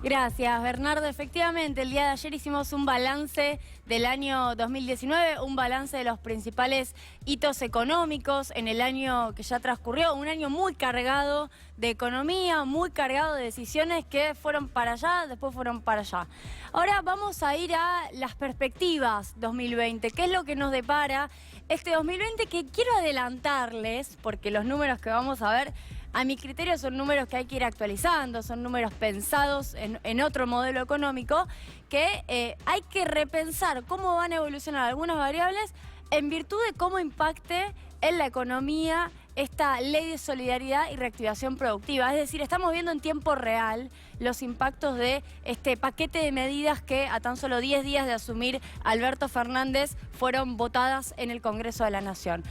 Gracias, Bernardo. Efectivamente, el día de ayer hicimos un balance del año 2019, un balance de los principales hitos económicos en el año que ya transcurrió, un año muy cargado de economía, muy cargado de decisiones que fueron para allá, después fueron para allá. Ahora vamos a ir a las perspectivas 2020, qué es lo que nos depara este 2020, que quiero adelantarles, porque los números que vamos a ver, a mi criterio, son números que hay que ir actualizando, son números pensados en otro modelo económico, que hay que repensar cómo van a evolucionar algunas variables en virtud de cómo impacte en la economía esta ley de solidaridad y reactivación productiva. Es decir, estamos viendo en tiempo real los impactos de este paquete de medidas que a tan solo 10 días de asumir Alberto Fernández fueron votadas en el Congreso de la Nación.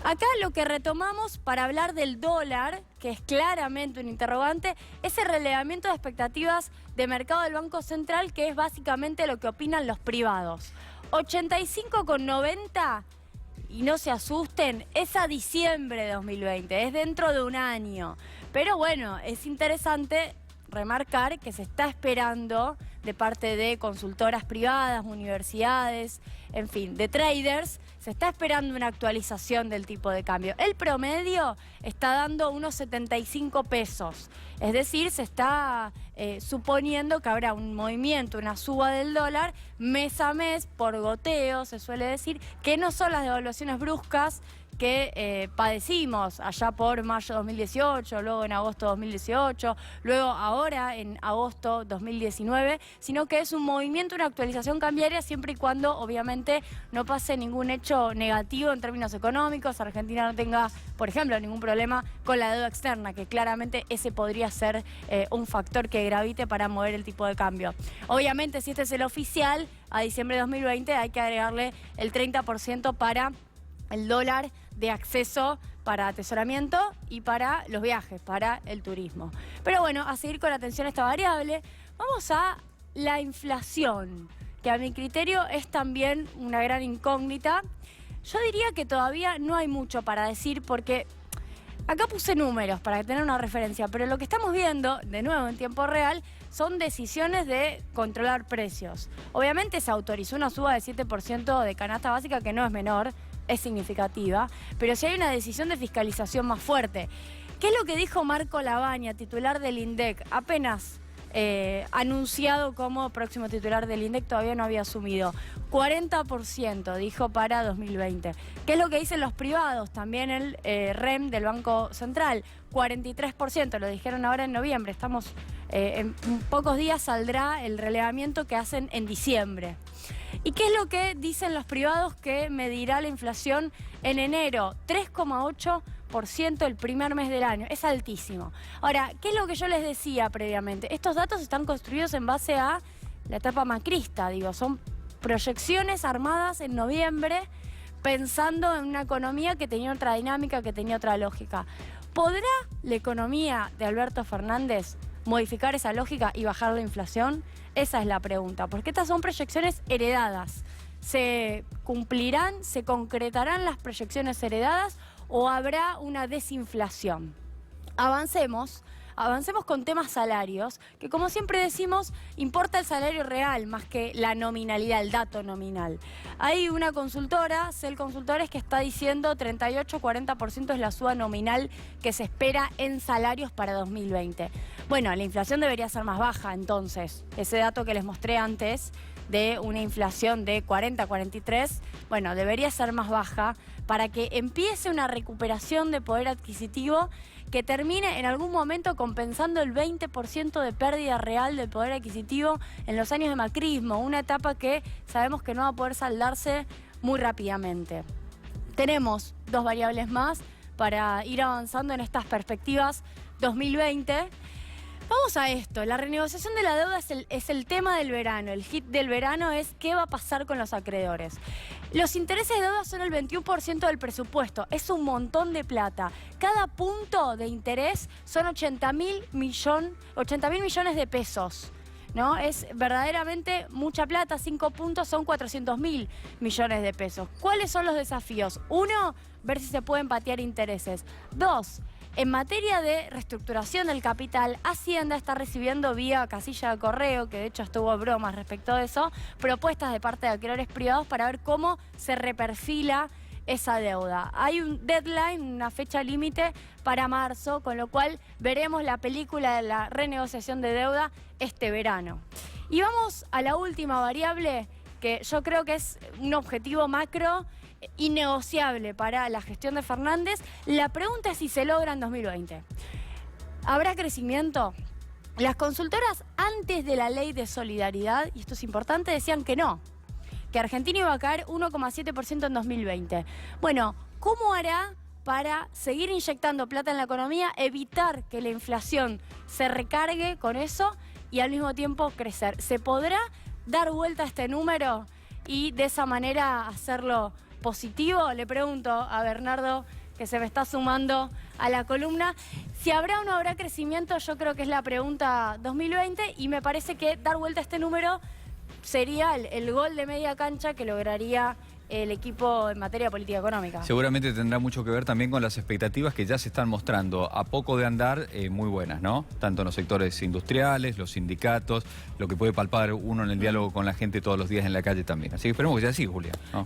Acá lo que retomamos para hablar del dólar, que es claramente un interrogante, es el relevamiento de expectativas de mercado del Banco Central, que es básicamente lo que opinan los privados. 85,90, y no se asusten, es a diciembre de 2020, es dentro de un año. Pero bueno, es interesante remarcar que se está esperando de parte de consultoras privadas, universidades, en fin, de traders, se está esperando una actualización del tipo de cambio. El promedio está dando unos 75 pesos, es decir, se está suponiendo que habrá un movimiento, una suba del dólar mes a mes por goteo, se suele decir, que no son las devaluaciones bruscas que padecimos allá por mayo 2018, luego en agosto 2018, luego ahora en agosto 2019, sino que es un movimiento, una actualización cambiaria siempre y cuando obviamente no pase ningún hecho negativo en términos económicos, Argentina no tenga, por ejemplo, ningún problema con la deuda externa, que claramente ese podría ser un factor que gravite para mover el tipo de cambio. Obviamente, si este es el oficial, a diciembre de 2020 hay que agregarle el 30% para el dólar de acceso para atesoramiento y para los viajes, para el turismo. Pero bueno, a seguir con atención a esta variable, vamos a la inflación, que a mi criterio es también una gran incógnita. Yo diría que todavía no hay mucho para decir porque acá puse números para tener una referencia, pero lo que estamos viendo, de nuevo en tiempo real, son decisiones de controlar precios. Obviamente se autorizó una suba de 7% de canasta básica, que no es menor, es significativa, pero si hay una decisión de fiscalización más fuerte. ¿Qué es lo que dijo Marco Lavagna, titular del INDEC? Apenas anunciado como próximo titular del INDEC, todavía no había asumido. 40% dijo para 2020. ¿Qué es lo que dicen los privados? También el REM del Banco Central, 43%, lo dijeron ahora en noviembre. Estamos en pocos días saldrá el relevamiento que hacen en diciembre. ¿Y qué es lo que dicen los privados que medirá la inflación en enero? 3,8% el primer mes del año, es altísimo. Ahora, ¿qué es lo que yo les decía previamente? Estos datos están construidos en base a la etapa macrista, digo, son proyecciones armadas en noviembre pensando en una economía que tenía otra dinámica, que tenía otra lógica. ¿Podrá la economía de Alberto Fernández modificar esa lógica y bajar la inflación? Esa es la pregunta, porque estas son proyecciones heredadas. ¿Se cumplirán, se concretarán las proyecciones heredadas o habrá una desinflación? Avancemos con temas salarios, que como siempre decimos, importa el salario real más que la nominalidad, el dato nominal. Hay una consultora, CEL Consultores, que está diciendo 38-40% es la suba nominal que se espera en salarios para 2020. Bueno, la inflación debería ser más baja entonces. Ese dato que les mostré antes de una inflación de 40-43, bueno, debería ser más baja para que empiece una recuperación de poder adquisitivo que termine en algún momento compensando el 20% de pérdida real del poder adquisitivo en los años de macrismo, una etapa que sabemos que no va a poder saldarse muy rápidamente. Tenemos dos variables más para ir avanzando en estas perspectivas 2020. Vamos a esto, la renegociación de la deuda es el tema del verano, el hit del verano es qué va a pasar con los acreedores. Los intereses de deuda son el 21% del presupuesto, es un montón de plata. Cada punto de interés son 80.000 millones de pesos, ¿no? Es verdaderamente mucha plata, 5 puntos son 400.000 millones de pesos. ¿Cuáles son los desafíos? 1, ver si se pueden patear intereses. 2, En materia de reestructuración del capital, Hacienda está recibiendo vía casilla de correo, que de hecho estuvo bromas respecto de eso, propuestas de parte de acreedores privados para ver cómo se reperfila esa deuda. Hay un deadline, una fecha límite para marzo, con lo cual veremos la película de la renegociación de deuda este verano. Y vamos a la última variable, que yo creo que es un objetivo macro innegociable para la gestión de Fernández. La pregunta es si se logra en 2020. ¿Habrá crecimiento? Las consultoras antes de la ley de solidaridad, y esto es importante, decían que no, que Argentina iba a caer 1,7% en 2020. Bueno, ¿cómo hará para seguir inyectando plata en la economía, evitar que la inflación se recargue con eso y al mismo tiempo crecer? ¿Se podrá dar vuelta a este número y de esa manera hacerlo positivo? Le pregunto a Bernardo, que se me está sumando a la columna. Si habrá o no habrá crecimiento, yo creo que es la pregunta 2020, y me parece que dar vuelta a este número sería el gol de media cancha que lograría el equipo en materia de política económica. Seguramente tendrá mucho que ver también con las expectativas que ya se están mostrando a poco de andar, muy buenas, ¿no? Tanto en los sectores industriales, los sindicatos, lo que puede palpar uno en el diálogo con la gente todos los días en la calle también. Así que esperemos que sea así, Julia, ¿no?